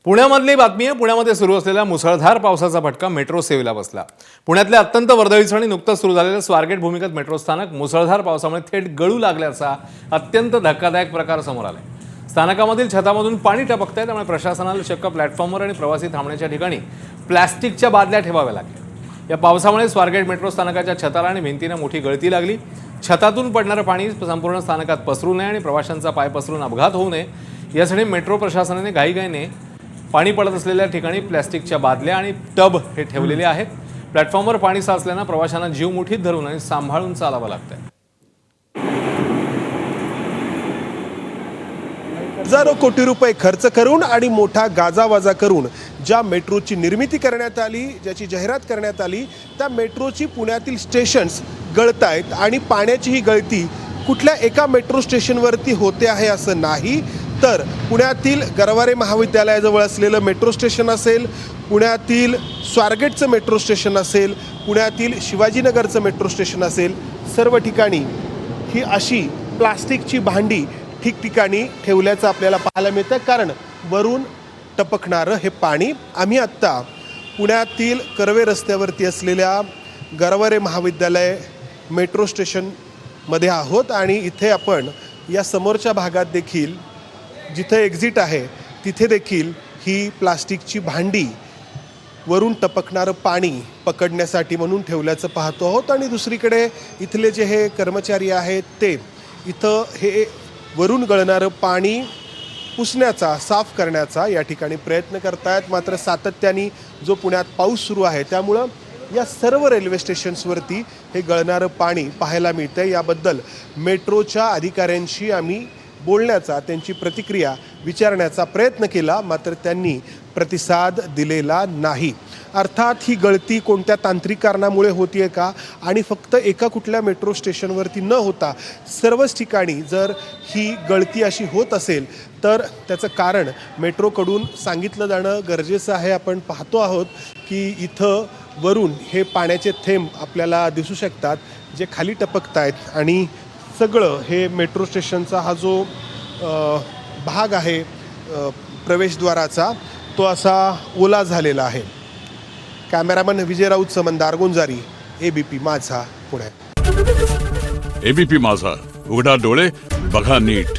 पुण्यामधली बातमी आहे। पुण्यामध्ये सुरू असलेल्या मुसळधार पावसाचा फटका मेट्रो सेवेला बसला। पुण्यातल्या अत्यंत वर्दळीचं आणि नुकतंच सुरू झालेलं स्वारगेट भूमिगत मेट्रो स्थानक मुसळधार पावसामुळे थेट गळू लागल्याचा अत्यंत धक्कादायक प्रकार समोर आलाय। स्थानकामधील छतामधून पाणी टपकतंय, त्यामुळे प्रशासनाला चक्क प्लॅटफॉर्मवर आणि प्रवासी थांबण्याच्या ठिकाणी प्लॅस्टिकच्या बादल्या ठेवाव्या लागल्या। या पावसामुळे स्वारगेट मेट्रो स्थानकाच्या छताला आणि भिंतींना मोठी गळती लागली। छतातून पडणारं पाणी संपूर्ण स्थानकात पसरू नये आणि प्रवाशांचा पाय पसरून अपघात होऊ नये यासाठी मेट्रो प्रशासनाने घाईघाईने पाणी पडत असलेल्या ठिकाणी प्लॅस्टिकच्या बादल्या आणि टब हे ठेवलेले आहेत। प्लॅटफॉर्मवर पाणी साचल्यानं प्रवाशांना जीव मुठीत धरून आणि सांभाळून चालावं लागतंय। हजारो कोटी रुपये खर्च करून आणि मोठा गाजावाजा करून ज्या मेट्रोची निर्मिती करण्यात आली, ज्याची जाहिरात करण्यात आली, त्या मेट्रोची पुण्यातील स्टेशन्स गळत आहेत आणि पाण्याची ही गळती कुठल्या एका मेट्रो स्टेशनवरती होते आहे असं नाही, तर पुण्यातील गरवारे महाविद्यालयाजवळ असलेलं मेट्रो स्टेशन असेल, पुण्यातील स्वारगेटचं मेट्रो स्टेशन असेल, पुण्यातील शिवाजीनगरचं मेट्रो स्टेशन असेल, सर्व ठिकाणी ही अशी प्लास्टिकची भांडी ठिकठिकाणी ठेवल्याचं आपल्याला पाहायला मिळतं। कारण वरून टपकणारं हे पाणी। आम्ही आत्ता पुण्यातील कर्वे रस्त्यावरती असलेल्या गरवारे महाविद्यालय मेट्रो स्टेशनमध्ये आहोत आणि इथे आपण या समोरच्या भागात देखील जिथे एक्झिट आहे तिथे देखील ही प्लास्टिकची भांडी वरून टपकणारं पाणी पकडण्यासाठी म्हणून ठेवल्याचं पाहतो आहोत। आणि दुसरीकडे इथले जे हे कर्मचारी आहेत ते इथं हे वरून गळणारं पाणी पुसण्याचा, साफ करण्याचा या ठिकाणी प्रयत्न करतायत। मात्र सातत्याने जो पुण्यात पाऊस सुरू आहे त्यामुळं या सर्व रेल्वे स्टेशन्सवरती हे गळणारं पाणी पाहायला मिळतं। याबद्दल मेट्रोच्या अधिकाऱ्यांशी आम्ही बोलण्याचा, त्यांची प्रतिक्रिया विचारण्याचा प्रयत्न केला, मात्र त्यांनी प्रतिसाद दिलेला नाही। अर्थात ही गळती कोणत्या तांत्रिक कारणामुळे होतीये का आणि फक्त एका कुठल्या मेट्रो स्टेशनवरती न होता सर्वच ठिकाणी जर ही गळती अशी होत असेल तर त्याचं कारण मेट्रोकडून सांगितलं जाणं गरजेचं आहे। आपण पाहतो आहोत की इथं वरून हे पाण्याचे थेंब आपल्याला दिसू शकतात जे खाली टपकत आहेत आणि सगळं हे मेट्रो स्टेशनचा हा जो भाग आहे प्रवेशद्वाराचा तो असा ओला झालेला आहे। कॅमेरामन विजय राऊत समंदार गुंजारी, एबीपी माझा, पुणे। एबीपी माझा, उघडा डोळे बघा नीट।